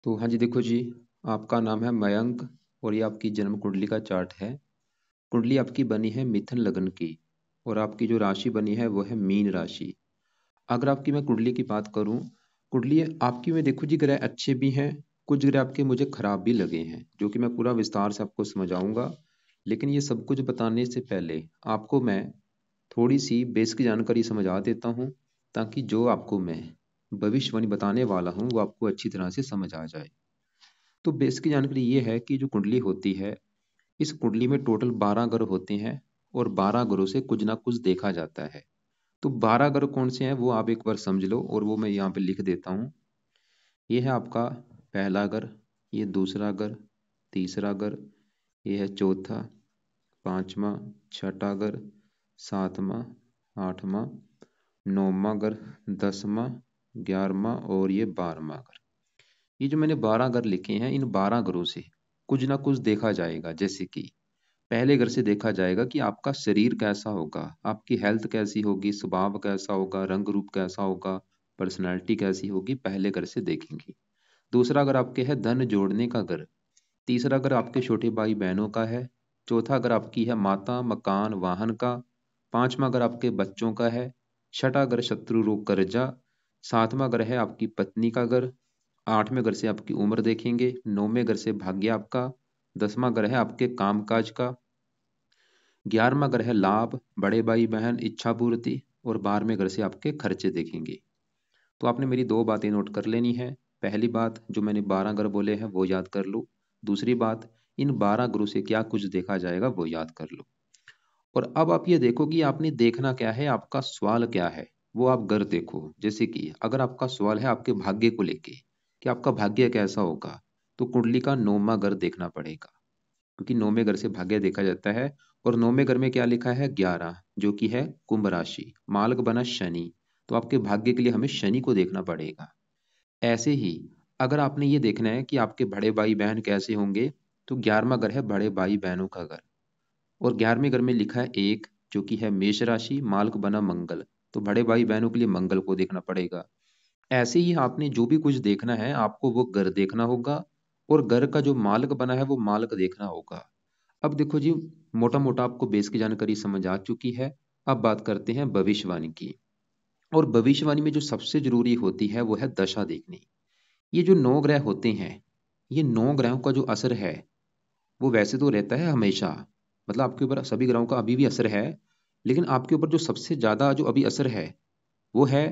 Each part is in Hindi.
तो हाँ जी, देखो जी, आपका नाम है मयंक और ये आपकी जन्म कुंडली का चार्ट है। कुंडली आपकी बनी है मिथुन लग्न की और आपकी जो राशि बनी है वो है मीन राशि। अगर आपकी मैं कुंडली की बात करूं, कुंडली आपकी में देखो जी, ग्रह अच्छे भी हैं, कुछ ग्रह आपके मुझे खराब भी लगे हैं, जो कि मैं पूरा विस्तार से आपको समझाऊंगा। लेकिन ये सब कुछ बताने से पहले आपको मैं थोड़ी सी बेसिक जानकारी समझा देता हूँ, ताकि जो आपको मैं भविष्यवाणी बताने वाला हूँ वो आपको अच्छी तरह से समझ आ जाए। तो बेसिक जानकारी ये है कि जो कुंडली होती है, इस कुंडली में टोटल 12 ग्रह होते हैं और 12 ग्रहों से कुछ ना कुछ देखा जाता है। तो 12 ग्रह कौन से हैं वो आप एक बार समझ लो, और वो मैं यहाँ पे लिख देता हूँ। ये है आपका पहला ग्रह, ये दूसरा ग्रह, तीसरा ग्रह, ये है चौथा, पांचवा, छठा ग्रह, सातवां, आठवां, नौवां ग्रह, 10वां, 11वां और ये 12वां ग्रह। ये जो मैंने 12 ग्रह लिखे हैं, इन 12 ग्रहों से कुछ ना कुछ देखा जाएगा। जैसे कि पहले घर से देखा जाएगा कि आपका शरीर कैसा होगा, आपकी हेल्थ कैसी होगी, स्वभाव कैसा होगा, रंग रूप कैसा होगा, पर्सनैलिटी कैसी होगी, पहले घर से देखेंगे। दूसरा घर आपके है धन जोड़ने का घर। तीसरा घर आपके छोटे भाई बहनों का है। चौथा घर आपकी है माता, मकान, वाहन का। पांचवा घर आपके बच्चों का है। छठा घर शत्रु रोग कर्जा। सातवां घर है आपकी पत्नी का घर। आठवें घर से आपकी उम्र देखेंगे। नौवें घर से भाग्य आपका। 10वां घर है आपके कामकाज का। 11वां घर है लाभ, बड़े भाई बहन, इच्छा पूर्ति। और 12वें घर से आपके खर्चे देखेंगे। तो आपने मेरी दो बातें नोट कर लेनी है। पहली बात, जो मैंने 12 ग्रह बोले हैं वो याद कर लो। दूसरी बात, इन 12 ग्रहों से क्या कुछ देखा जाएगा वो याद कर लो। और अब आप ये देखो कि आपने देखना क्या है, आपका सवाल क्या है, वो आप घर देखो। जैसे कि अगर आपका सवाल है आपके भाग्य को लेके कि आपका भाग्य कैसा होगा, तो कुंडली का 9वां घर देखना पड़ेगा, क्योंकि 9वें घर से भाग्य देखा जाता है। और 9वें घर में क्या लिखा है? 11, जो कि है कुंभ राशि, मालक बना शनि। तो आपके भाग्य के लिए हमें शनि को देखना पड़ेगा। ऐसे ही अगर आपने ये देखना है कि आपके बड़े भाई बहन कैसे होंगे, तो 11वां घर है बड़े भाई बहनों का घर। और 11वें घर में लिखा है 1, जो कि है मेष राशि, मालक बना मंगल। तो बड़े भाई बहनों के लिए मंगल को देखना पड़ेगा। ऐसे ही आपने जो भी कुछ देखना है, आपको वो घर देखना होगा, और घर का जो मालक बना है वो मालक देखना होगा। अब देखो जी, मोटा मोटा आपको बेस की जानकारी समझ आ चुकी है। अब बात करते हैं भविष्यवाणी की। और भविष्यवाणी में जो सबसे जरूरी होती है वो है दशा देखनी। ये जो 9 ग्रह होते हैं, ये 9 ग्रहों का जो असर है वो वैसे तो रहता है हमेशा, मतलब आपके ऊपर सभी ग्रहों का अभी भी असर है। लेकिन आपके ऊपर जो सबसे ज्यादा जो अभी असर है वो है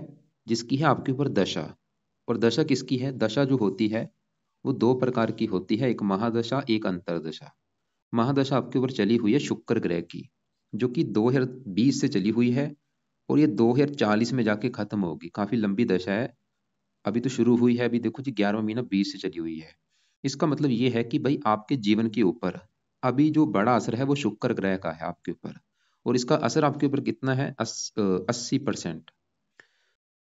जिसकी है आपके ऊपर दशा। और दशा किसकी है? दशा जो होती है वो दो प्रकार की होती है, एक महादशा, एक अंतरदशा। महादशा आपके ऊपर चली हुई है शुक्र ग्रह की, जो कि 2020 से चली हुई है, और ये 2040 में जाके खत्म होगी। काफी लंबी दशा है, अभी तो शुरू हुई है। अभी देखो जी, 11वां महीना 20 से चली हुई है। इसका मतलब ये है कि भाई आपके जीवन के ऊपर अभी जो बड़ा असर है वो शुक्र ग्रह का है आपके ऊपर। और इसका असर आपके ऊपर कितना है? 80%।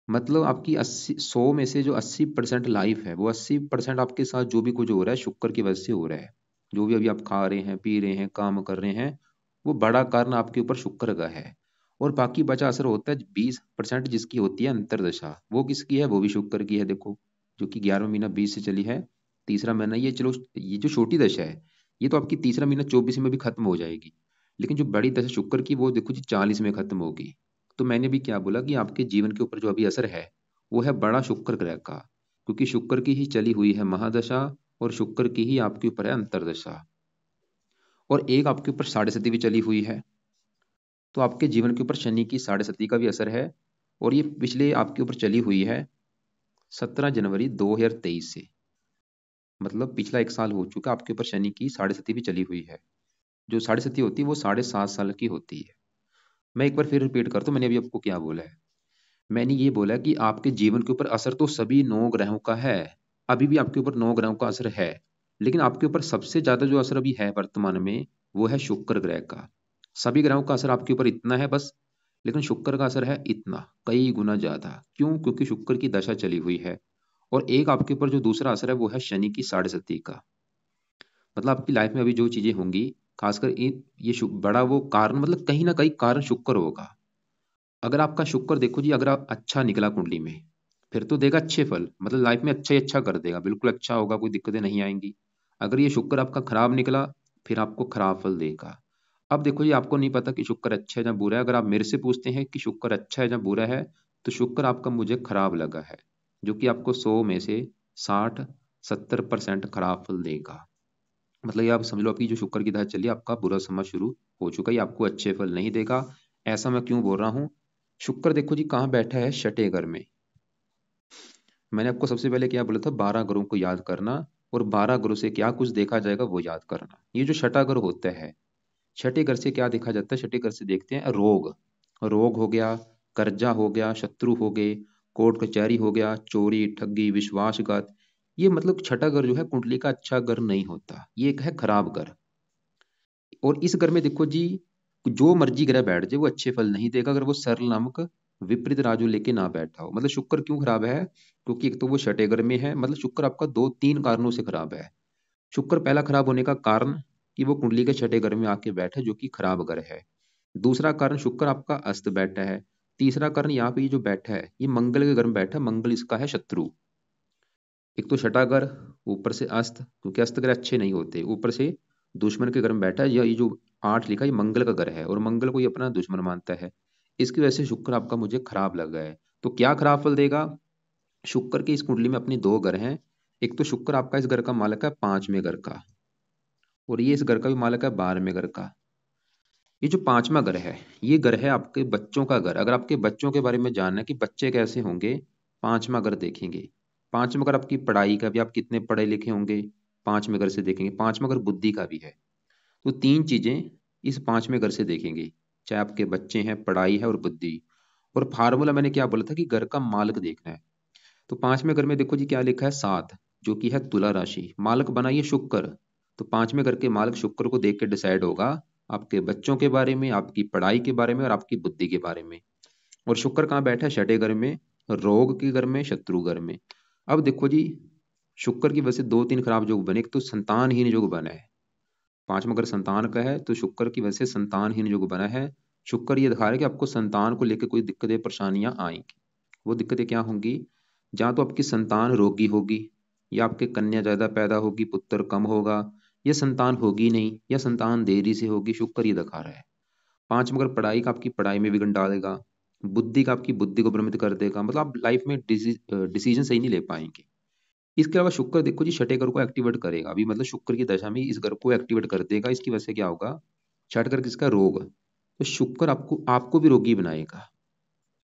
मतलब आपकी 100 में से जो 80% लाइफ है, वो 80% आपके साथ जो भी कुछ हो रहा है शुक्र की वजह से हो रहा है। जो भी अभी आप खा रहे हैं, पी रहे हैं, काम कर रहे हैं, वो बड़ा कारण आपके ऊपर शुक्र का है। और बाकी बचा असर होता है 20% जिसकी होती है अंतरदशा। वो किसकी है? वो भी शुक्र की है। देखो, जो कि 11वां महीना 20 से चली है, तीसरा महीना ये, चलो ये जो छोटी दशा है ये तो आपकी तीसरा महीना 24 में भी खत्म हो जाएगी। लेकिन जो बड़ी दशा शुक्र की, वो देखो जी 40 में खत्म होगी। तो मैंने भी क्या बोला कि आपके जीवन के ऊपर जो अभी असर है वो है बड़ा शुक्र ग्रह का, क्योंकि शुक्र की ही चली हुई है महादशा, और शुक्र की ही आपके ऊपर है अंतरदशा। और एक आपके ऊपर साढ़े सती भी चली हुई है। तो आपके जीवन के ऊपर शनि की साढ़े सती का भी असर है। और ये पिछले आपके ऊपर चली हुई है 17 जनवरी 2023 से। मतलब पिछला एक साल हो चुका आपके ऊपर शनि की साढ़े सती भी चली हुई है। जो साढ़े सती होती है वो 7.5 साल की होती है। मैं एक बार फिर रिपीट करता हूँ, मैंने अभी आपको क्या बोला है। मैंने ये बोला कि आपके जीवन के ऊपर असर तो सभी 9 ग्रहों का है। अभी भी आपके ऊपर 9 ग्रहों का असर है। लेकिन आपके ऊपर सबसे ज्यादा जो असर अभी है वर्तमान में, वो है शुक्र ग्रह का। सभी ग्रहों का असर आपके ऊपर इतना है बस, लेकिन शुक्र का असर है इतना, कई गुना ज्यादा। क्यों? क्योंकि शुक्र की दशा चली हुई है। और एक आपके ऊपर जो दूसरा असर है वो है शनि की साढ़े सती का। मतलब आपकी लाइफ में अभी जो चीजें होंगी, खासकर ये बड़ा वो कारण, मतलब कहीं ना कहीं कारण शुक्र होगा। अगर आपका शुक्र देखो जी, अगर आप अच्छा निकला कुंडली में, फिर तो देगा अच्छे फल, मतलब लाइफ में अच्छा ही अच्छा कर देगा, बिल्कुल अच्छा होगा, कोई दिक्कतें नहीं आएंगी। अगर ये शुक्र आपका खराब निकला, फिर आपको खराब फल देगा। अब देखो जी, आपको नहीं पता कि शुक्र अच्छा है या बुरा है। अगर आप मेरे से पूछते हैं कि शुक्र अच्छा है या बुरा है, तो शुक्र आपका मुझे खराब लगा है, जो कि आपको 100 में से 60-70% खराब फल देगा। मतलब ये आप समझ लो, आपकी जो शुक्र की दशा चली, आपका बुरा समय शुरू हो चुका है, ये आपको अच्छे फल नहीं देगा। ऐसा मैं क्यों बोल रहा हूँ? शुक्र देखो जी कहाँ बैठा है, छठे घर में। मैंने आपको सबसे पहले क्या बोला था, 12 ग्रहों को याद करना, और 12 ग्रहों से क्या कुछ देखा जाएगा वो याद करना। ये जो छठा ग्रह होता है, छठे घर से क्या देखा जाता है? छठे घर से देखते हैं रोग। रोग हो गया, कर्जा हो गया, शत्रु हो गए, कोर्ट कचहरी हो गया, चोरी ठगी विश्वासघात। ये मतलब छठा घर जो है कुंडली का अच्छा घर नहीं होता, ये एक है खराब घर। और इस घर में देखो जी, जो मर्जी ग्रह बैठ जाए वो अच्छे फल नहीं देगा, अगर वो सरल नामक विपरीत राजू लेके ना बैठा हो। मतलब शुक्र क्यों खराब है? क्योंकि एक तो वो छठे घर में है, मतलब शुक्र आपका दो तीन कारणों से खराब है। शुक्र पहला खराब होने का कारण कि वो कुंडली के छठे घर में आके बैठा है, जो कि खराब घर है। दूसरा कारण, शुक्र आपका अस्त बैठा है। तीसरा कारण, यहाँ पे ये जो बैठा है ये मंगल के घर में बैठा है, मंगल इसका है शत्रु। एक तो छठा घर, ऊपर से अस्त, क्योंकि अस्त ग्रह अच्छे नहीं होते, ऊपर से दुश्मन के घर में बैठा है। ये जो 8 लिखा है ये मंगल का घर है, और मंगल को ये अपना दुश्मन मानता है। इसकी वजह से शुक्र आपका मुझे खराब लगा है। तो क्या खराब फल देगा? शुक्र की इस कुंडली में अपनी दो घर हैं। एक तो शुक्र आपका इस घर का मालिक है 5वें घर का, और ये इस घर का भी मालिक है 12वें घर का। ये जो 5वां घर है, ये घर है आपके बच्चों का घर। अगर आपके बच्चों के बारे में जानना है कि बच्चे कैसे होंगे, 5वां घर देखेंगे। 5वां घर आपकी पढ़ाई का भी, आप कितने पढ़े लिखे होंगे, 5वें घर से देखेंगे। 5वां घर बुद्धि का भी है। तो तीन चीजें इस 5वें घर से देखेंगे, चाहे आपके बच्चे हैं, पढ़ाई है और बुद्धि। और फार्मूला मैंने क्या बोला था कि घर का मालिक देखना है। तो 5वें घर में देखो जी क्या लिखा है, 7, जो कि है तुला राशि। मालिक बनाइए शुक्र। तो 5वें घर के मालिक शुक्र को देख के डिसाइड होगा आपके बच्चों के बारे में, आपकी पढ़ाई के बारे में और आपकी बुद्धि के बारे में। और शुक्र कहाँ बैठा है? छठे घर में, रोग के घर में, शत्रु घर में। अब देखो जी, शुक्र की वजह से दो तीन खराब योग बने। एक तो संतानहीन योग बना है, 5वां घर संतान का है, तो शुक्र की वजह से संतानहीन योग बना है। शुक्र ये दिखा रहा है कि आपको संतान को लेकर कोई दिक्कतें परेशानियां आएंगी। वो दिक्कतें क्या होंगी? जहाँ तो आपकी संतान रोगी होगी, या आपके कन्या ज्यादा पैदा होगी, पुत्र कम होगा, या संतान होगी नहीं, या संतान देरी से होगी, शुक्र ये दिखा रहा है। 5 मगर पढ़ाई का आपकी पढ़ाई में विघ्न डालेगा, बुद्धि का आपकी बुद्धि को भ्रमित कर देगा, मतलब आप लाइफ में डिसीजन सही नहीं ले पाएंगे। इसके अलावा शुक्र देखो जी छठे घर को एक्टिवेट करेगा अभी, मतलब शुक्र की दशा में इस घर को एक्टिवेट कर देगा। इसकी वजह से क्या होगा? छठ घर किसका? रोग। तो शुक्र आपको आपको भी रोगी बनाएगा।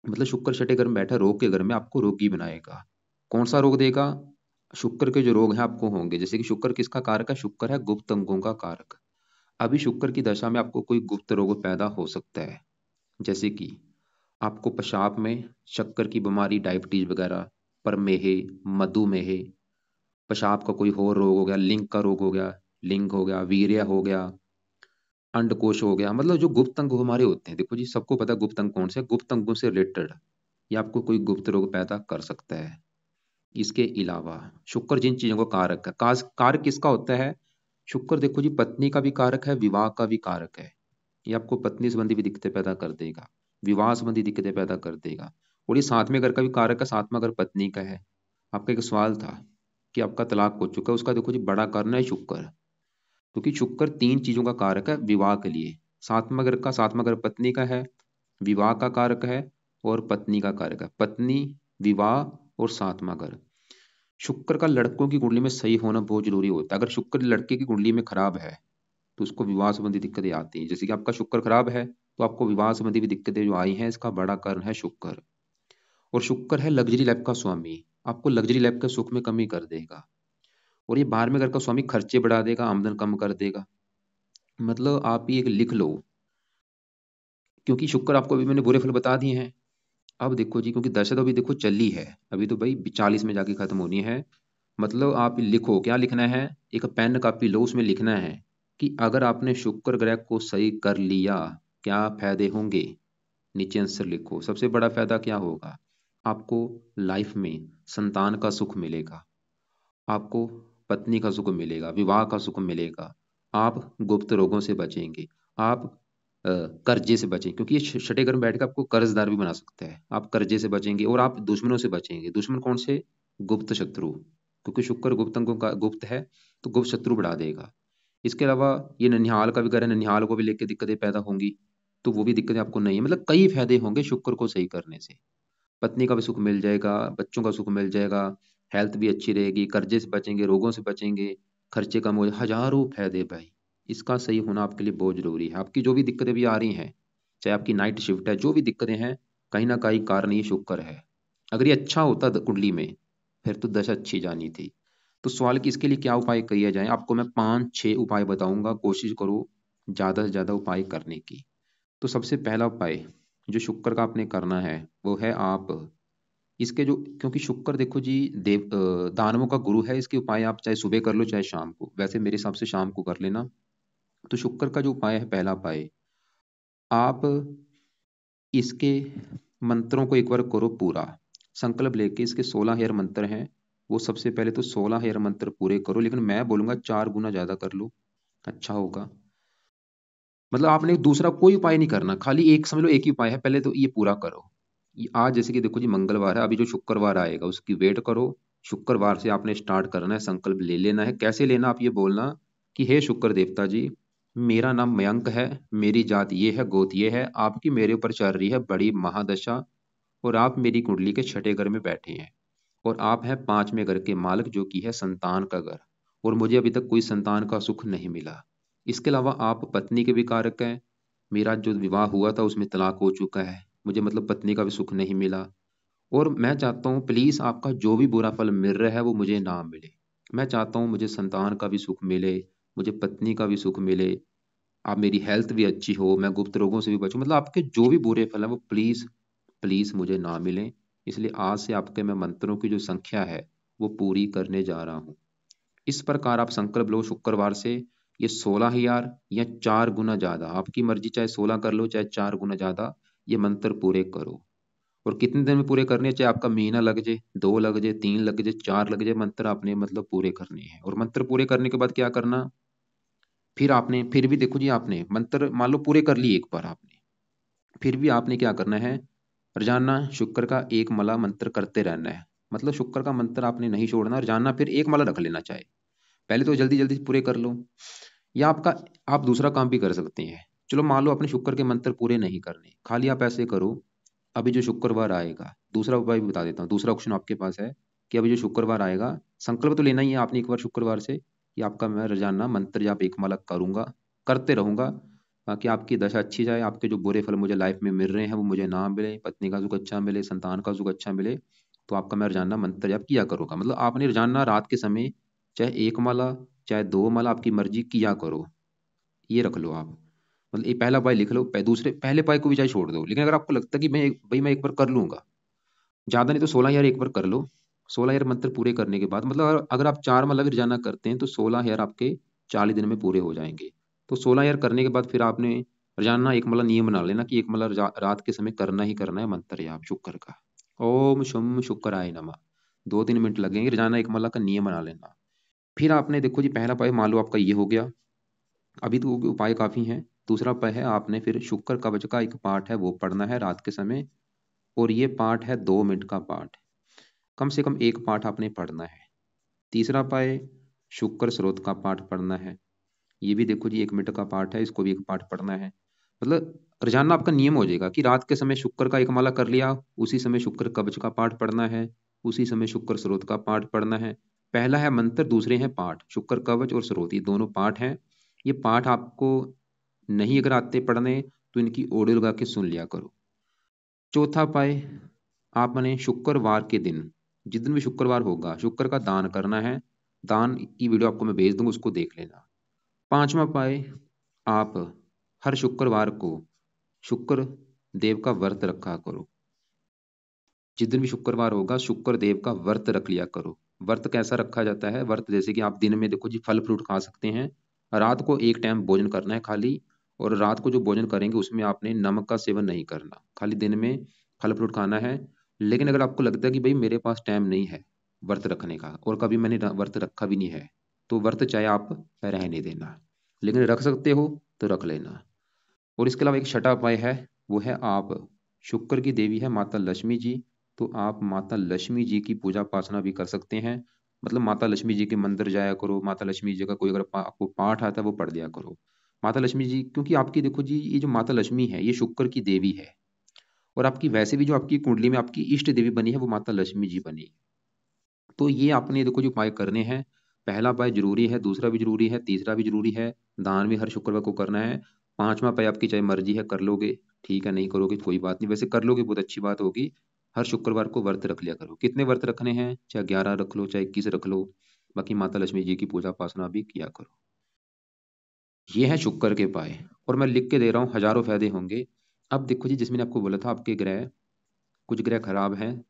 मतलब शुक्र छठे घर में बैठा रोग के घर में आपको रोगी बनाएगा। कौन सा रोग देगा? शुक्र के जो रोग हैं आपको होंगे, जैसे कि शुक्र किसका कारक है? शुक्र है गुप्त अंगों का कारक। अभी शुक्र की दशा में आपको कोई गुप्त रोग पैदा हो सकता है, जैसे कि आपको पेशाब में शक्कर की बीमारी, डायबिटीज वगैरह, प्रमेह, मधुमेह, पेशाब का कोई और रोग हो गया, लिंग का रोग हो गया, लिंग हो गया, वीर्य हो गया, अंडकोश हो गया। मतलब जो गुप्त अंग हमारे होते हैं, देखो जी सबको पता है गुप्त अंग कौन से, गुप्त अंगों से रिलेटेड ये आपको कोई गुप्त रोग पैदा कर सकता है। इसके अलावा शुक्र जिन चीजों का कारक है, कारक किसका होता है? शुक्र देखो जी पत्नी का भी कारक है, विवाह का भी कारक है। ये आपको पत्नी संबंधी भी दिक्कतें पैदा कर देगा, विवाह संबंधी दिक्कतें पैदा कर देगा। और ये 7वें घर का भी कारक है, 7वां घर पत्नी का है। आपका एक सवाल था कि आपका तलाक हो चुका है, उसका देखो जी बड़ा कारण है शुक्र। क्योंकि शुक्र तीन चीजों का कारक है विवाह के लिए। 7वां घर पत्नी का है, विवाह का कारक है, और पत्नी का कारक है। पत्नी, विवाह और 7वां घर। शुक्र का लड़कों की कुंडली में सही होना बहुत जरूरी होता है। अगर शुक्र लड़के की कुंडली में खराब है, तो उसको विवाह संबंधी दिक्कतें आती हैं। जैसे कि आपका शुक्र खराब है, तो आपको विवाह संबंधी भी दिक्कतें जो आई हैं, इसका बड़ा कारण है शुक्र। और शुक्र है लग्जरी लाइफ का स्वामी, आपको लग्जरी लाइफ के सुख में कमी कर देगा। और ये 12वें घर का स्वामी खर्चे बढ़ा देगा, आमदन कम कर देगा। मतलब आप ये एक लिख लो, क्योंकि शुक्र आपको अभी मैंने बुरे फल बता दिए हैं। अब देखो जी, क्योंकि दशा तो अभी देखो चली है, अभी तो भाई 40 में जाके खत्म होनी है। मतलब आप लिखो, क्या लिखना है? एक पेन कापी लो, उसमें लिखना है कि अगर आपने शुक्र ग्रह को सही कर लिया, क्या फायदे होंगे। नीचे आंसर लिखो। सबसे बड़ा फायदा क्या होगा? आपको लाइफ में संतान का सुख मिलेगा, आपको पत्नी का सुख मिलेगा, विवाह का सुख मिलेगा, आप गुप्त रोगों से बचेंगे, आप कर्जे से बचें, क्योंकि ये छठे घर में बैठ कर आपको कर्जदार भी बना सकता है। आप कर्जे से बचेंगे और आप दुश्मनों से बचेंगे। दुश्मन कौन से? गुप्त शत्रु, क्योंकि शुक्र गुप्त अंगों का गुप्त है, तो गुप्त शत्रु बढ़ा देगा। इसके अलावा ये ननिहाल का भी घर है, ननिहाल को भी लेकर दिक्कतें पैदा होंगी, तो वो भी दिक्कतें आपको नहीं है। मतलब कई फायदे होंगे शुक्र को सही करने से। पत्नी का भी सुख मिल जाएगा, बच्चों का सुख मिल जाएगा, हेल्थ भी अच्छी रहेगी, कर्जे से बचेंगे, रोगों से बचेंगे, खर्चे कम हो, हजारों फायदे भाई। इसका सही होना आपके लिए बहुत जरूरी है। आपकी जो भी दिक्कतें भी आ रही हैं, चाहे आपकी नाइट शिफ्ट है, जो भी दिक्कतें हैं, कहीं ना कहीं कारण ये शुक्र है। अगर ये अच्छा होता कुंडली में, फिर तो दशा अच्छी जानी थी। तो सवाल कि इसके लिए क्या उपाय किया जाए, आपको मैं 5-6 उपाय बताऊंगा, कोशिश करो ज्यादा से ज्यादा उपाय करने की। तो सबसे पहला उपाय जो शुक्र का आपने करना है, वो है आप इसके जो, क्योंकि शुक्र देखो जी दानवों का गुरु है, इसके उपाय आप चाहे सुबह कर लो चाहे शाम को, वैसे मेरे हिसाब से शाम को कर लेना। तो शुक्र का जो उपाय है, पहला उपाय, आप इसके मंत्रों को एक बार करो पूरा, संकल्प लेके। इसके 16 हेयर मंत्र हैं, वो सबसे पहले तो 16 हेयर मंत्र पूरे करो, लेकिन मैं बोलूंगा 4 गुना ज्यादा कर लो, अच्छा होगा। मतलब आपने दूसरा कोई उपाय नहीं करना, खाली एक समझ लो, एक ही उपाय है, पहले तो ये पूरा करो। आज जैसे कि देखो जी मंगलवार है, अभी जो शुक्रवार आएगा उसकी वेट करो। शुक्रवार से आपने स्टार्ट करना है, संकल्प ले लेना है। कैसे लेना, आप ये बोलना कि हे शुक्र देवता जी, मेरा नाम मयंक है, मेरी जात ये है, गोत ये है, आपकी मेरे ऊपर चल रही है बड़ी महादशा, और आप मेरी कुंडली के छठे घर में बैठे हैं, और आप हैं पांचवें घर के मालिक, जो कि है संतान का घर, और मुझे अभी तक कोई संतान का सुख नहीं मिला। इसके अलावा आप पत्नी के भी कारक हैं। मेरा जो विवाह हुआ था उसमें तलाक हो चुका है, मुझे मतलब पत्नी का भी सुख नहीं मिला, और मैं चाहता हूँ प्लीज आपका जो भी बुरा फल मिल रहा है वो मुझे ना मिले। मैं चाहता हूँ मुझे संतान का भी सुख मिले, मुझे पत्नी का भी सुख मिले, आप मेरी हेल्थ भी अच्छी हो, मैं गुप्त रोगों से भी बचूं। मतलब आपके जो भी बुरे फल हैं वो प्लीज प्लीज मुझे ना मिलें। इसलिए आज से आपके मैं मंत्रों की जो संख्या है वो पूरी करने जा रहा हूँ। इस प्रकार आप संकल्प लो शुक्रवार से, ये 16 हजार या 4 गुना ज्यादा, आपकी मर्जी, चाहे 16 कर लो चाहे 4 गुना ज्यादा, ये मंत्र पूरे करो। और कितने दिन में पूरे करने हैं, चाहे आपका महीना लग जाए, 2 लग जाए, 3 लग जाए, 4 लग जाए, मंत्र आपने मतलब पूरे करने हैं। और मंत्र पूरे करने के बाद क्या करना, फिर आपने फिर भी देखो जी, आपने मंत्र मान लो पूरे कर लिए एक बार आपने, फिर भी आपने क्या करना है, रोजाना शुक्र का एक माला मंत्र करते रहना है। मतलब शुक्र का मंत्र आपने नहीं छोड़ना, रोजाना फिर एक माला रख लेना। चाहे पहले तो जल्दी जल्दी पूरे कर लो, या आपका आप दूसरा काम भी कर सकते हैं। चलो मान लो अपने शुक्र के मंत्र पूरे नहीं करने, खाली आप ऐसे करो, अभी जो शुक्रवार आएगा, दूसरा उपाय भी बता देता हूँ, दूसरा ऑप्शन आपके पास है कि अभी जो शुक्रवार आएगा, संकल्प तो लेना ही है आपने एक बार शुक्रवार से कि आपका मैं रोजाना मंत्र जाप एक माला करूंगा, करते रहूंगा, ताकि आपकी दशा अच्छी जाए, आपके जो बुरे फल मुझे लाइफ में मिल रहे हैं वो मुझे ना मिले, पत्नी का सुख अच्छा मिले, संतान का सुख अच्छा मिले। तो आपका मैं रोजाना मंत्र जाप किया करूंगा। मतलब आपने रोजाना रात के समय चाहे एक माला चाहे 2 माला, आपकी मर्जी किया करो, ये रख लो आप। मतलब ये पहला उपाय लिख लो, दूसरे पहले उपाय को भी चाहे छोड़ दो, लेकिन अगर आपको लगता है कि भाई मैं एक बार कर लूंगा, ज्यादा नहीं तो 16 हजार एक बार कर लो। 16 हजार मंत्र पूरे करने के बाद, मतलब अगर आप 4 माला भी रोजाना करते हैं तो 16 हजार आपके 40 दिन में पूरे हो जाएंगे। तो 16 हजार करने के बाद फिर आपने रोजाना एक माला नियम बना लेना कि एक माला रात के समय करना ही करना है मंत्र जाप शुक्र का। ओम शम शुक्राय नमः, 2-3 मिनट लगेंगे, रोजाना एक माला का नियम बना लेना। फिर आपने देखो जी पहला उपाय मान लो आपका ये हो गया, अभी तो उपाय काफी हैं। दूसरा उपाय है, आपने फिर शुक्र कवच का एक पाठ है वो पढ़ना है रात के समय, और ये पाठ है 2 मिनट का पाठ, कम से कम एक पाठ आपने पढ़ना है। तीसरा उपाय, शुक्र स्रोत का पाठ पढ़ना है, ये भी देखो जी 1 मिनट का पाठ है, इसको भी एक पाठ पढ़ना है। मतलब रोजाना आपका नियम हो जाएगा कि रात के समय शुक्र का एक माला कर लिया, उसी समय शुक्र कवच का पाठ पढ़ना है, उसी समय शुक्र स्रोत का पाठ पढ़ना है। पहला है मंत्र, दूसरे हैं पाठ, शुक्र कवच और स्रोत ये दोनों पाठ हैं। ये पाठ आपको नहीं अगर आते पढ़ने तो इनकी ऑडियो लगा के सुन लिया करो। चौथा उपाय, आपने शुक्रवार के दिन, जिस दिन भी शुक्रवार होगा, शुक्र का दान करना है। दान की वीडियो आपको मैं भेज दूंगा, उसको देख लेना। पांचवा उपाय, आप हर शुक्रवार को शुक्र देव का व्रत रखा करो। जिस दिन भी शुक्रवार होगा शुक्र देव का व्रत रख लिया करो। व्रत कैसा रखा जाता है, व्रत जैसे कि आप दिन में देखो जी फल फ्रूट खा सकते हैं, रात को एक टाइम भोजन करना है खाली, और रात को जो भोजन करेंगे उसमें आपने नमक का सेवन नहीं करना, खाली दिन में फल फ्रूट खाना है। लेकिन अगर आपको लगता है कि भाई मेरे पास टाइम नहीं है व्रत रखने का, और कभी मैंने व्रत रखा भी नहीं है, तो व्रत चाहे आप रहने देना, लेकिन रख सकते हो तो रख लेना। और इसके अलावा एक छठा उपाय है, वो है आप शुक्र की देवी है माता लक्ष्मी जी, तो आप माता लक्ष्मी जी की पूजा पासना भी कर सकते हैं। मतलब माता लक्ष्मी जी के मंदिर जाया करो, माता लक्ष्मी जी का कोई अगर आपको पाठ आता है वो पढ़ लिया करो। माता लक्ष्मी जी, क्योंकि आपकी देखो जी ये जो माता लक्ष्मी है ये शुक्र की देवी है, और आपकी वैसे भी जो आपकी कुंडली में आपकी इष्ट देवी बनी है वो माता लक्ष्मी जी बनी है। तो ये आपने देखो जो उपाय करने हैं, पहला उपाय जरूरी है, दूसरा भी जरूरी है, तीसरा भी जरूरी है, दान भी हर शुक्रवार को करना है। पांचवा उपाय आपकी चाहे मर्जी है, कर लोगे ठीक है, नहीं करोगे तो कोई बात नहीं, वैसे कर लोगे बहुत अच्छी बात होगी। हर शुक्रवार को व्रत रख लिया करो। कितने व्रत रखने हैं, चाहे 11 रख लो चाहे 21 रख लो, बाकी माता लक्ष्मी जी की पूजा उपासना भी किया करो। ये है शुक्र के उपाय, और मैं लिख के दे रहा हूँ, हजारों फायदे होंगे। अब देखो जी, जिसमें आपको बोला था आपके ग्रह, कुछ ग्रह खराब हैं।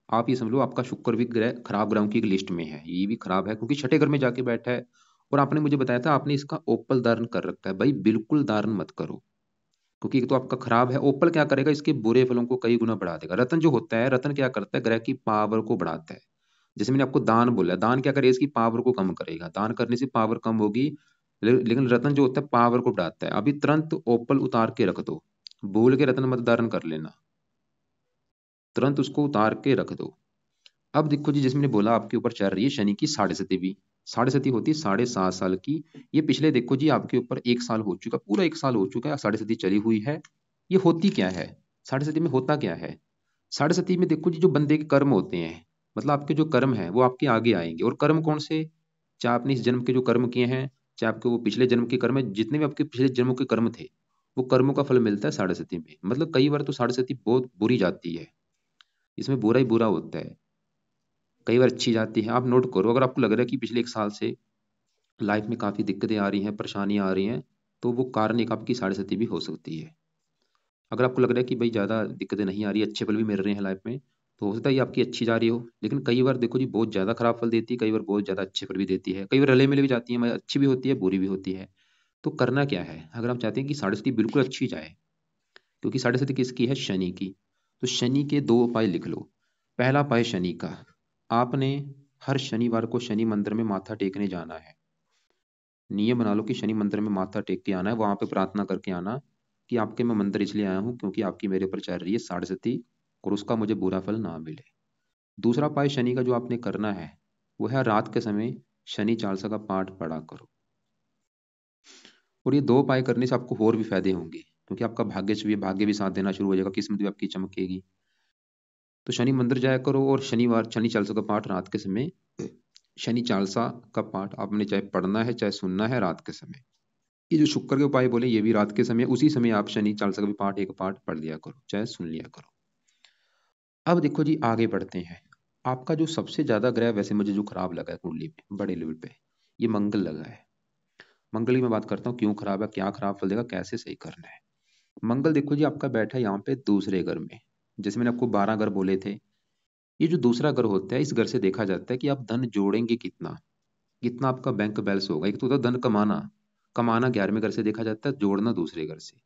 आप ये समझ लो आपका शुक्र भी ग्रह खराब ग्रहों की एक लिस्ट में है, ये भी खराब है क्योंकि छठे घर में जाके बैठा है। और आपने मुझे बताया था आपने इसका ओपल धारण कर रखा है, भाई बिल्कुल धारण मत करो, क्योंकि एक तो आपका खराब है। ओपल क्या करेगा, इसके बुरे फलों को कई गुना बढ़ा देगा। रतन जो होता है, रतन क्या करता है, ग्रह की पावर को बढ़ाता है। जैसे मैंने आपको दान बोला, दान क्या करेगा, इसकी पावर को कम करेगा, दान करने से पावर कम होगी। लेकिन रतन जो होता है पावर को बढ़ाता है। अभी तुरंत ओपल उतार के रख दो, भूल के रतन मत धारण कर लेना, तुरंत उसको उतार के रख दो। अब देखो जी, जिसमें बोला आपके ऊपर चल रही है शनि की साढ़े सती भी, साढ़े सती होती है 7.5 साल की। ये पिछले देखो जी आपके ऊपर 1 साल हो चुका, पूरा 1 साल हो चुका है साढ़े सती चली हुई है। ये होती क्या है, साढ़े सती में होता क्या है। साढ़े सती में देखो जी जो बंदे के कर्म होते हैं, मतलब आपके जो कर्म है वो आपके आगे आएंगे। और कर्म कौन से, चाहे आपने इस जन्म के जो कर्म किए हैं, चाहे आपके वो पिछले जन्म के कर्म है, जितने भी आपके पिछले जन्मों के कर्म थे, वो कर्मों का फल मिलता है साढ़े सती में। मतलब कई बार तो साढ़े सती बहुत बुरी जाती है, इसमें बुरा ही बुरा होता है, कई बार अच्छी जाती है। आप नोट करो, अगर आपको लग रहा है कि पिछले 1 साल से लाइफ में काफी दिक्कतें आ रही हैं, परेशानियां आ रही हैं, तो वो कारण एक आपकी साढ़े सती भी हो सकती है। अगर आपको लग रहा है कि भाई ज्यादा दिक्कतें नहीं आ रही, अच्छे फल भी मिल रहे हैं लाइफ में, तो हो सकता है ये आपकी अच्छी जा रही हो। लेकिन कई बार देखो जी बहुत ज्यादा खराब फल देती है, कई बार बहुत ज्यादा अच्छे फल भी देती है, कई बार रले मिले भी जाती है, मतलब अच्छी भी होती है बुरी भी होती है। तो करना क्या है, अगर आप चाहते हैं कि साढ़े सती बिल्कुल अच्छी जाए, क्योंकि साढ़े सती किसकी है, शनि की, तो शनि के 2 उपाय लिख लो। पहला उपाय शनि का, आपने हर शनिवार को शनि मंदिर में माथा टेकने जाना है। नियम बना लो कि शनि मंदिर में माथा टेक के आना है, वहां पे प्रार्थना करके आना कि आपके मैं मंदिर इसलिए आया हूँ क्योंकि आपकी मेरे ऊपर चल रही है साढ़े सती, और उसका मुझे बुरा फल ना मिले। दूसरा उपाय शनि का जो आपने करना है, वो है रात के समय शनि चालीसा का पाठ पढ़ा करो। और ये 2 उपाय करने से आपको और भी फायदे होंगे, क्योंकि आपका भाग्य भी साथ देना शुरू हो जाएगा, किस्मत भी आपकी चमकेगी। तो शनि मंदिर जाया करो, और शनिवार शनि चालीसा का पाठ रात के समय, शनि चालीसा का पाठ आपने चाहे पढ़ना है चाहे सुनना है रात के समय। ये जो शुक्र के उपाय बोले ये भी रात के समय, उसी समय आप शनि चालीसा का भी पाठ एक पाठ पढ़ लिया करो चाहे सुन लिया करो। अब देखो जी आगे बढ़ते हैं। आपका जो सबसे ज्यादा ग्रह वैसे मुझे जो खराब लगा है कुंडली में बड़े लेवल पे, ये मंगल लगा है। मंगल की मैं बात करता हूँ क्यों खराब है, क्या खराब फल देगा, कैसे सही करना है। मंगल देखो जी आपका बैठा है यहाँ पे दूसरे घर में, जैसे मैंने आपको 12 घर बोले थे। ये जो दूसरा घर होता है, इस घर से देखा जाता है कि आप धन जोड़ेंगे कितना, कितना आपका बैंक बैलेंस होगा। एक तो होता है धन कमाना, कमाना 11वें घर से देखा जाता है, जोड़ना दूसरे घर से,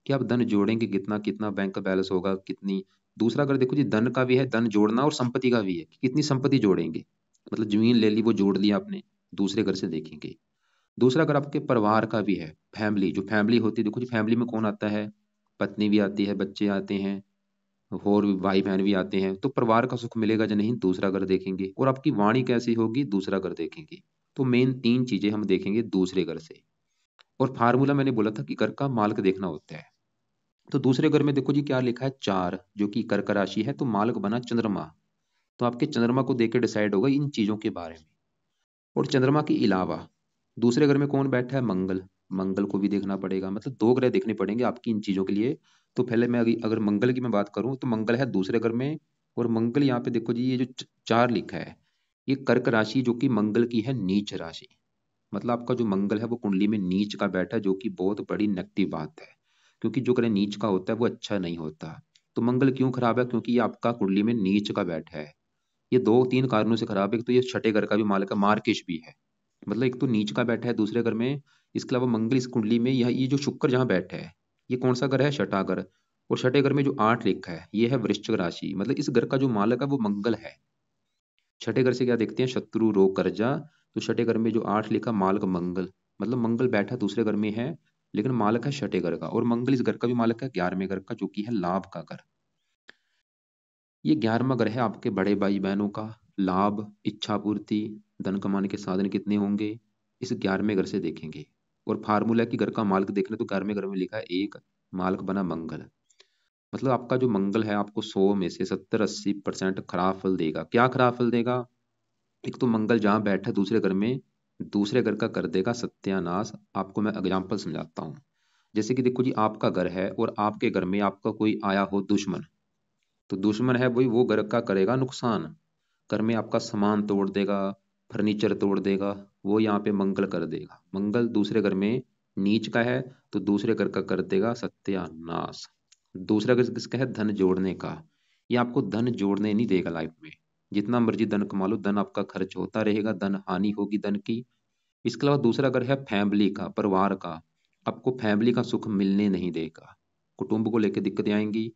कि आप धन जोड़ेंगे कितना, कितना बैंक का बैलेंस होगा, कितनी। दूसरा अगर देखो जी धन का भी है, धन जोड़ना, और संपत्ति का भी है कि कितनी संपत्ति जोड़ेंगे। मतलब जमीन ले ली वो जोड़ लिया आपने, दूसरे घर से देखेंगे। दूसरा अगर आपके परिवार का भी है, फैमिली, जो फैमिली होती है, देखो जी फैमिली में कौन आता है, पत्नी भी आती है, बच्चे आते हैं, और भी भाई बहन भी आते हैं, तो परिवार का सुख मिलेगा या नहीं, दूसरा घर देखेंगे। और आपकी वाणी कैसी होगी, दूसरा घर देखेंगे। तो मेन 3 चीजें हम देखेंगे दूसरे घर से। और फार्मूला मैंने बोला था कि घर का मालिक देखना होता है। तो दूसरे घर में देखो जी क्या लिखा है, 4, जो कि कर्क राशि है, तो मालिक बना चंद्रमा। तो आपके चंद्रमा को देख के डिसाइड होगा इन चीजों के बारे में। और चंद्रमा के अलावा दूसरे घर में कौन बैठा है, मंगल, मंगल को भी देखना पड़ेगा। मतलब 2 ग्रह देखने पड़ेंगे आपकी इन चीजों के लिए। तो पहले मैं अगर मंगल की मैं बात करूं, तो मंगल है दूसरे घर में। और मंगल यहाँ पे देखो जी ये जो 4 लिखा है, ये कर्क राशि जो कि मंगल की है नीच राशि। मतलब आपका जो मंगल है वो कुंडली में नीच का बैठा है, जो कि बहुत बड़ी नेगेटिव बात है, क्योंकि जो ग्रह नीच का होता है वो अच्छा नहीं होता। तो मंगल क्यों खराब है, क्योंकि ये आपका कुंडली में नीच का बैठा है। ये 2-3 कारणों से खराब है। एक तो ये छठे घर का भी मालिक है, मार्केश भी है, मतलब एक तो नीच का बैठा है दूसरे घर में। इसके अलावा मंगल इस कुंडली में, यह ये जो शुक्र जहाँ बैठा है, ये कौन सा घर है, छठा घर। और छठे घर में जो 8 लिखा है ये है वृश्चिक राशि, मतलब इस घर का जो मालिक है वो मंगल है। छठे घर से क्या देखते हैं, शत्रु रोग कर्जा। तो छठे घर में जो 8 लिखा, मालिक मंगल, मतलब मंगल बैठा दूसरे घर में है। लेकिन मालक है छठे घर का, और मंगल इस घर का भी मालक है 11वें घर का, जो कि है लाभ का घर। ये 11वां घर है आपके बड़े भाई बहनों का, लाभ, इच्छा पूर्ति, धन कमाने के साधन कितने होंगे, इस 11वें घर से देखेंगे। और फार्मूला की घर का मालक देख ले तो 11वें घर में लिखा है एक, मालक बना मंगल। मतलब आपका जो मंगल है आपको 100 में से 70-80% खराब फल देगा। क्या खराब फल देगा? एक तो मंगल जहां बैठा दूसरे घर में, दूसरे घर का कर देगा सत्यानाश। आपको मैं एग्जाम्पल समझाता हूँ। जैसे कि देखो जी, आपका घर है और आपके घर में आपका कोई आया हो दुश्मन, तो दुश्मन है वही, वो घर का करेगा नुकसान। घर में आपका सामान तोड़ देगा, फर्नीचर तोड़ देगा, वो यहाँ पे मंगल कर देगा। मंगल दूसरे घर में नीच का है, तो दूसरे घर का कर देगा सत्यानाश। दूसरा घर किसका है? धन जोड़ने का। ये आपको धन जोड़ने नहीं देगा लाइफ में। जितना मर्जी धन कमा लो, धन आपका खर्च होता रहेगा, धन हानि होगी धन की। इसके अलावा दूसरा घर है फैमिली का, परिवार का। आपको फैमिली का सुख मिलने नहीं देगा, कुटुंब को लेकर दिक्कतें आएंगी।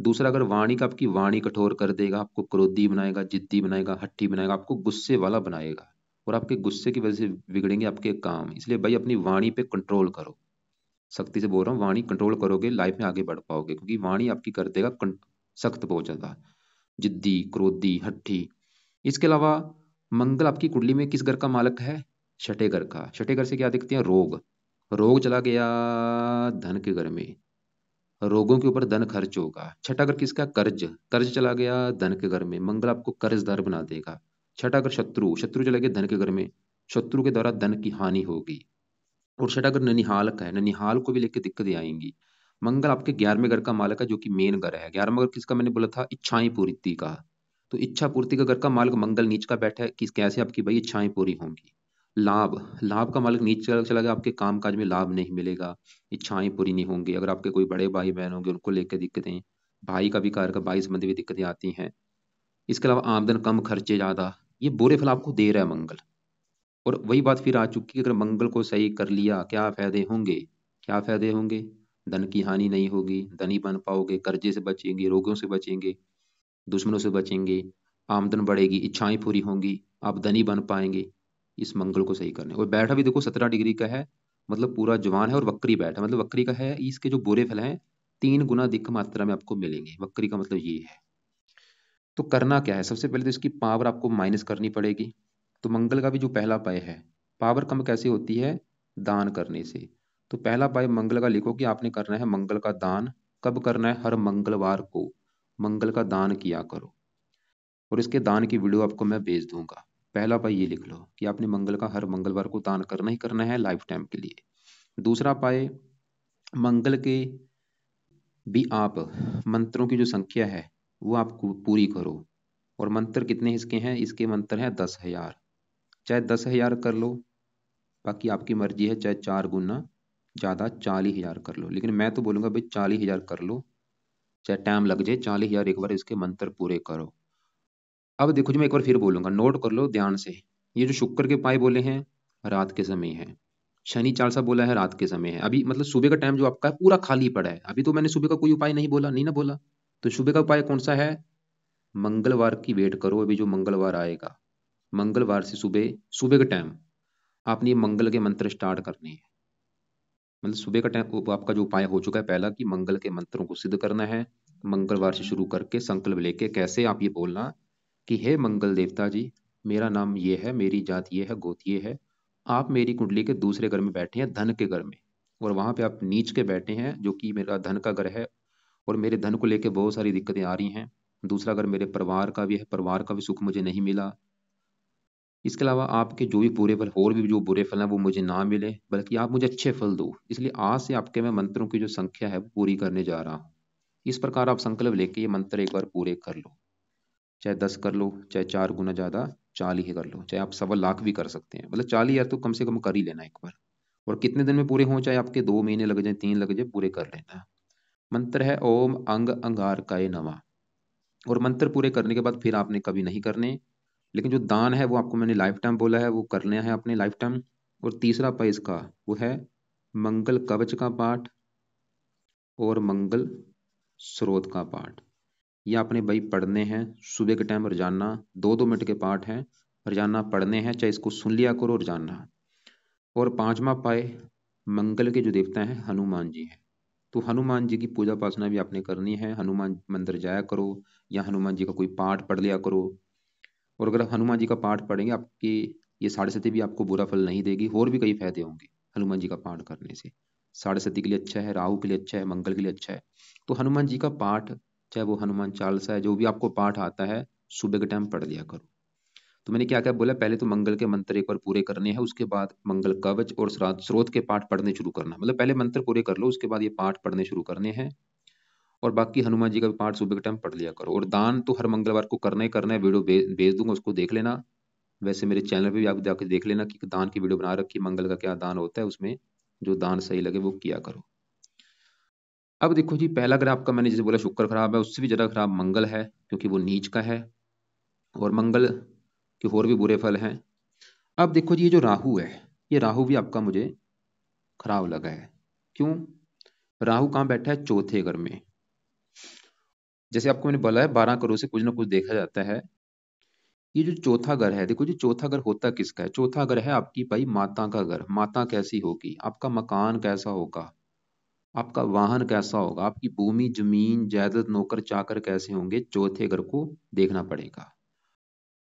दूसरा अगर वाणी का, आपकी वाणी कठोर कर देगा, आपको क्रोधी बनाएगा, जिद्दी बनाएगा, हट्टी बनाएगा, आपको गुस्से वाला बनाएगा। और आपके गुस्से की वजह से बिगड़ेंगे आपके काम। इसलिए भाई अपनी वाणी पे कंट्रोल करो। सख्ती से बोल रहा हूँ, वाणी कंट्रोल करोगे लाइफ में आगे बढ़ पाओगे, क्योंकि वाणी आपकी कर देगा सख्त बहुत ज्यादा, जिद्दी, क्रोधी, हट्टी। इसके अलावा मंगल आपकी कुंडली में किस घर का मालक है? छठे घर का। छठे घर से क्या दिखते हैं? रोग। रोग चला गया धन के घर में, रोगों के ऊपर धन खर्च होगा। छठा घर किसका? कर्ज। कर्ज चला गया धन के घर में, मंगल आपको कर्जदार बना देगा। छठा घर शत्रु, शत्रु चला गया धन के घर में, शत्रु के द्वारा धन की हानि होगी। और छठा घर ननिहाल का है, ननिहाल को भी लेकर दिक्कतें आएंगी। मंगल आपके 11वें घर का मालक है, जो कि मेन घर है। 11वां घर किसका? मैंने बोला था इच्छाएं पूर्ति का। तो इच्छा पूर्ति का घर का मालक मंगल नीच का बैठा है, किस कैसे आपकी भाई इच्छाएं पूरी होंगी। लाभ, लाभ का मालक नीच चला गया, आपके कामकाज में लाभ नहीं मिलेगा, इच्छाएं पूरी नहीं होंगी। अगर आपके कोई बड़े भाई बहन होंगे उनको लेकर दिक्कतें, भाई का भी कार्य का, भाई संबंधी भी दिक्कतें आती हैं। इसके अलावा आमदन कम, खर्चे ज्यादा, ये बुरे फल आपको दे रहा है मंगल। और वही बात फिर आ चुकी है, अगर मंगल को सही कर लिया क्या फायदे होंगे? क्या फायदे होंगे? धन की हानि नहीं होगी, धनी बन पाओगे, कर्जे से बचेंगे, रोगों से बचेंगे, दुश्मनों से बचेंगे, आमदन बढ़ेगी, इच्छाएं पूरी होंगी, आप धनी बन पाएंगे। इस मंगल को सही करने। और बैठा भी देखो 17 डिग्री का है, मतलब पूरा जवान है, और वक्री बैठा, मतलब वक्री का है, इसके जो बुरे फल हैं 3 गुना अधिक मात्रा में आपको मिलेंगे। वक्री का मतलब ये है। तो करना क्या है? सबसे पहले तो इसकी पावर आपको माइनस करनी पड़ेगी। तो मंगल का भी जो पहला पाय है, पावर कम कैसे होती है? दान करने से। तो पहला पाय मंगल का लिखो कि आपने करना है मंगल का दान। कब करना है? हर मंगलवार को मंगल का दान किया करो। और इसके दान की वीडियो आपको मैं भेज दूंगा। पहला पाय ये लिख लो कि आपने मंगल का हर मंगलवार को दान करना ही करना है लाइफ टाइम के लिए। दूसरा पाय, मंगल के भी आप मंत्रों की जो संख्या है वो आप पूरी करो। और मंत्र कितने इसके हैं? इसके मंत्र हैं 10,000। चाहे 10,000 कर लो, बाकी आपकी मर्जी है, चाहे 4 गुना ज्यादा 40,000 कर लो, लेकिन मैं तो बोलूंगा भाई 40,000 कर लो, चाहे टाइम लग जाए, 40,000 एक बार इसके मंत्र पूरे करो। अब देखो जी, मैं एक बार फिर बोलूंगा, नोट कर लो ध्यान से। ये जो शुक्र के पाए बोले हैं रात के समय है, शनि चालसा बोला है रात के समय है। अभी मतलब सुबह का टाइम जो आपका है पूरा खाली पड़ा है। अभी तो मैंने सुबह का कोई उपाय नहीं बोला, नहीं ना बोला। तो सुबह का उपाय कौन सा है? मंगलवार की वेट करो, अभी जो मंगलवार आएगा, मंगलवार से सुबह, सुबह के टाइम आपने ये मंगल के मंत्र स्टार्ट करने हैं। मतलब सुबह का टाइम आपका जो उपाय हो चुका है पहला, कि मंगल के मंत्रों को सिद्ध करना है। मंगलवार से शुरू करके संकल्प लेके कैसे आप ये बोलना कि हे मंगल देवता जी, मेरा नाम ये है, मेरी जात ये है, गोत ये है, आप मेरी कुंडली के दूसरे घर में बैठे हैं, धन के घर में, और वहां पे आप नीच के बैठे हैं, जो कि मेरा धन का घर है। और मेरे धन को लेके बहुत सारी दिक्कतें आ रही हैं। दूसरा घर मेरे परिवार का भी है, परिवार का भी सुख मुझे नहीं मिला। इसके अलावा आपके जो भी बुरे फल, और भी जो बुरे फल हैं वो मुझे ना मिले, बल्कि आप मुझे अच्छे फल दो। इसलिए आज से आपके मैं मंत्रों की जो संख्या है वो पूरी करने जा रहा हूँ। इस प्रकार आप संकल्प लेके ये मंत्र एक बार पूरे कर लो। चाहे 10 कर लो, चाहे 4 गुना ज्यादा 40 ही कर लो, चाहे आप 1.25 लाख भी कर सकते हैं। मतलब 40,000 तो कम से कम कर ही लेना एक बार। और कितने दिन में पूरे हों, चाहे आपके 2 महीने लग जाए, 3 लग जाए, पूरे कर लेना। मंत्र है ओम अंग अंगारकाय नमः। और मंत्र पूरे करने के बाद फिर आपने कभी नहीं करने। लेकिन जो दान है वो आपको मैंने लाइफ टाइम बोला है, वो करना है अपने लाइफ टाइम। और तीसरा पाई इसका वो है मंगल कवच का पाठ और मंगल स्रोत का पाठ। ये आपने भाई पढ़ने हैं सुबह के टाइम रोजाना। 2-2 मिनट के पाठ हैं, रोजाना पढ़ने हैं, चाहे इसको सुन लिया करो रोजाना। और पांचवा पाए मंगल के जो देवता हैं हनुमान जी हैं। तो हनुमान जी की पूजा उपासना भी आपने करनी है, हनुमान मंदिर जाया करो या हनुमान जी का कोई पाठ पढ़ लिया करो। और अगर आप हनुमान जी का पाठ पढ़ेंगे, आपकी ये साढ़े सती भी आपको बुरा फल नहीं देगी, और भी कई फायदे होंगे हनुमान जी का पाठ करने से। साढ़े सती के लिए अच्छा है, राहु के लिए अच्छा है, मंगल के लिए अच्छा है। तो हनुमान जी का पाठ, चाहे वो हनुमान चालीसा है, जो भी आपको पाठ आता है, सुबह के टाइम पढ़ लिया करो। तो मैंने क्या क्या बोला, पहले तो मंगल के मंत्र एक बार पूरे करने हैं, उसके बाद मंगल कवच और स्रोत के पाठ पढ़ने शुरू करना। मतलब पहले मंत्र पूरे कर लो, उसके बाद ये पाठ पढ़ने शुरू करने हैं। और बाकी हनुमान जी का भी पाठ सुबह के टाइम पढ़ लिया करो। और दान तो हर मंगलवार को करना ही करना है, वीडियो भेज दूंगा, उसको देख लेना। वैसे मेरे चैनल पे भी आप जाकर देख लेना कि दान की वीडियो बना रखी, मंगल का क्या दान होता है, उसमें जो दान सही लगे वो किया करो। अब देखो जी, पहला ग्रह आपका मैंने जैसे बोला शुक्र खराब है, उससे भी ज्यादा खराब मंगल है, क्योंकि वो नीच का है और मंगल के और भी बुरे फल हैं। अब देखो जी, ये जो राहु है, ये राहु भी आपका मुझे खराब लगा है। क्यों? राहु कहाँ बैठा है? चौथे घर में। जैसे आपको मैंने बोला है 12 करोड़ से कुछ ना कुछ देखा जाता है। ये जो चौथा घर है, देखो जी, चौथा घर होता किसका है? चौथा घर है आपकी भाई माता का घर। माता कैसी होगी, आपका मकान कैसा होगा, आपका वाहन कैसा होगा, आपकी भूमि जमीन जायदाद नौकर चाकर कैसे होंगे, चौथे घर को देखना पड़ेगा।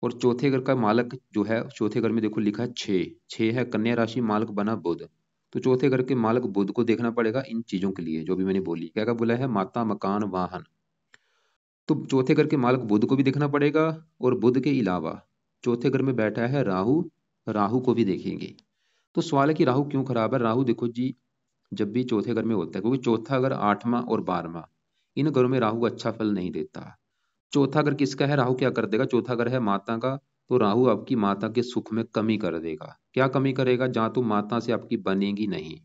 और चौथे घर का मालक जो है, चौथे घर में देखो लिखा है 6, 6 है कन्या राशि, मालक बना बुध। तो चौथे घर के मालक बुध को देखना पड़ेगा इन चीजों के लिए, जो भी मैंने बोली। क्या क्या बोला है? माता, मकान, वाहन। तो चौथे घर के मालक बुध को भी देखना पड़ेगा। और बुध के अलावा चौथे घर में बैठा है राहु, राहु को भी देखेंगे। तो सवाल है कि राहु क्यों खराब है? राहु देखो जी, जब भी चौथे घर में होता है, क्योंकि चौथा घर 8वां और 12वां, इन घरों में राहु अच्छा फल नहीं देता। चौथा घर किसका है? राहु क्या कर देगा? चौथा घर है माता का। तो राहु आपकी माता के सुख में कमी कर देगा। क्या कमी करेगा? जहाँ तो माता से आपकी बनेगी नहीं,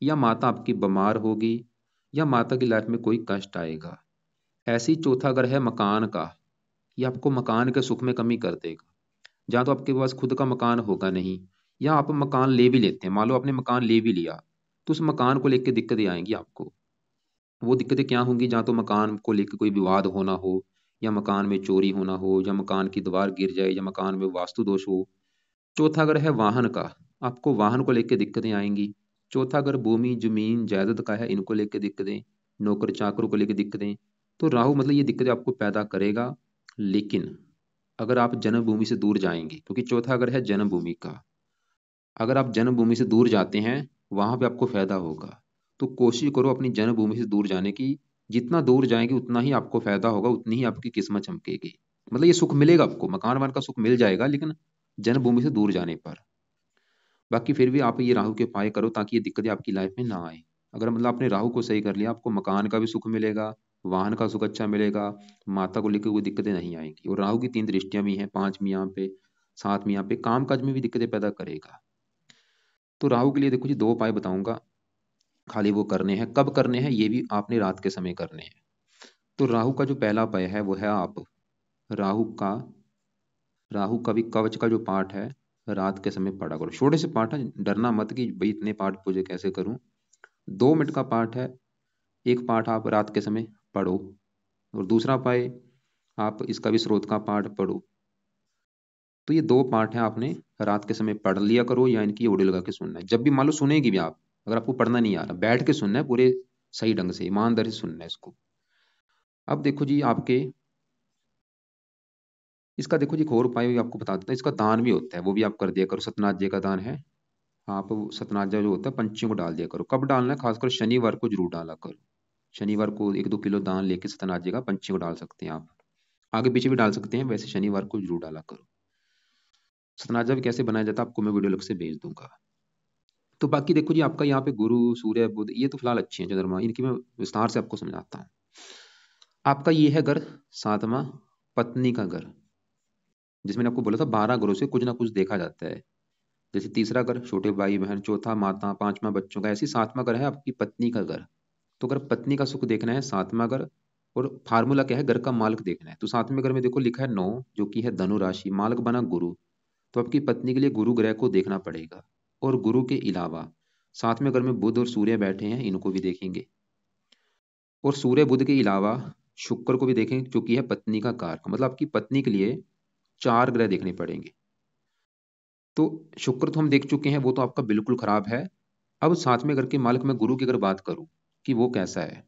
या माता आपकी बीमार होगी, या माता की लाइफ में कोई कष्ट आएगा। ऐसे ही चौथा घर है मकान का, ये आपको मकान के सुख में कमी कर देगा। जहाँ तो आपके पास खुद का मकान होगा नहीं, या आप मकान ले भी लेते हैं, मान लो आपने मकान ले भी लिया, तो उस मकान को लेकर दिक्कतें आएंगी आपको। वो दिक्कतें क्या होंगी? जहाँ तो मकान को लेकर कोई विवाद होना हो, या मकान में चोरी होना हो, या मकान की दीवार गिर जाए, या मकान में वास्तु दोष हो। चौथा घर है वाहन का, आपको वाहन को लेकर दिक्कतें आएंगी। चौथा घर भूमि जमीन जायदाद का है, इनको लेकर दिक्कतें, नौकर चाकरों को लेकर दिक्कतें। तो राहु मतलब ये दिक्कतें आपको पैदा करेगा। लेकिन अगर आप जन्मभूमि से दूर जाएंगे, क्योंकि चौथा घर है जन्मभूमि का, अगर आप जन्मभूमि से दूर जाते हैं, वहां पे आपको फायदा होगा। तो कोशिश करो अपनी जन्मभूमि से दूर जाने की। जितना दूर जाएंगे उतना ही आपको फायदा होगा, उतनी ही आपकी किस्मत चमकेगी। मतलब ये सुख मिलेगा आपको, मकान वान का सुख मिल जाएगा, लेकिन जन्मभूमि से दूर जाने पर। बाकी फिर भी आप ये राहु के उपाय करो, ताकि ये दिक्कतें आपकी लाइफ में ना आए। अगर मतलब आपने राहु को सही कर लिया, आपको मकान का भी सुख मिलेगा, वाहन का सुख अच्छा मिलेगा, माता को लेकर कोई दिक्कतें नहीं आएंगी। और राहु की 3 दृष्टियां भी हैं, 5वीं यहाँ पे, 7वीं यहाँ पे, काम काज में भी दिक्कतें पैदा करेगा। तो राहु के लिए देखो जी 2 उपाय बताऊंगा, खाली वो करने हैं। कब करने हैं? ये भी आपने रात के समय करने हैं। तो राहु का जो पहला उपाय है वो है, आप राहु का राहु का भी कवच का जो पाठ है, रात के समय पढ़ा करो। छोटे से पाठ है, डरना मत कि भाई इतने पाठ पूजे कैसे करूं। 2 मिनट का पाठ है, एक पाठ आप रात के समय पढ़ो। और दूसरा उपाय, आप इसका भी स्रोत का पाठ पढ़ो। तो ये 2 पाठ हैं, आपने रात के समय पढ़ लिया करो, या इनकी ऑडियो लगा के सुनना है। जब भी मान लो सुनेगी भी आप, अगर आपको पढ़ना नहीं आ रहा, बैठ के सुनना है पूरे सही ढंग से, ईमानदारी से सुनना है इसको। अब देखो जी, आपके इसका देखो जी एक और उपाय भी आपको बता देता हूँ। इसका दान भी होता है, वो भी आप कर दिया करो। सतनाथ का दान है, आप सतनाथ जो होता है पंछियों को डाल दिया करो। कब डालना है? खासकर शनिवार को जरूर डाला करो। शनिवार को 1-2 किलो दान लेके सतनाथ का पंछियों को डाल सकते हैं आप। आगे पीछे भी डाल सकते हैं, वैसे शनिवार को जरूर डाला करो। सतनाथ भी कैसे बनाया जाता है, आपको मैं वीडियो अलग से भेज दूंगा। तो बाकी देखो जी, आपका यहाँ पे गुरु सूर्य बुध ये तो फिलहाल अच्छी है चंद्रमा, इनकी मैं विस्तार से आपको समझाता हूँ। आपका ये है घर 7वां, पत्नी का घर, जिसमें मैंने आपको बोला था 12 घरों से कुछ ना कुछ देखा जाता है। जैसे तीसरा घर छोटे भाई बहन, चौथा माता, 5वां बच्चों का, ऐसी 7वां घर है आपकी पत्नी का घर। तो अगर पत्नी का सुख देखना है, 7वां घर। और फार्मूला क्या है? घर का मालक देखना है। तो 7वें घर में देखो लिखा है 9, जो कि है धनु राशि, मालक बना गुरु। तो आपकी पत्नी के लिए गुरु ग्रह को देखना पड़ेगा। और गुरु के अलावा 7वें घर में बुध और सूर्य बैठे हैं, इनको भी देखेंगे। और सूर्य बुध के अलावा शुक्र को भी देखेंगे, क्योंकि है पत्नी का कारक। मतलब आपकी पत्नी के लिए 4 ग्रह देखने पड़ेंगे। तो शुक्र तो हम देख चुके हैं, वो तो आपका बिल्कुल खराब है। अब सातवें घर के मालिक मैं गुरु की अगर बात करूं कि वो कैसा है,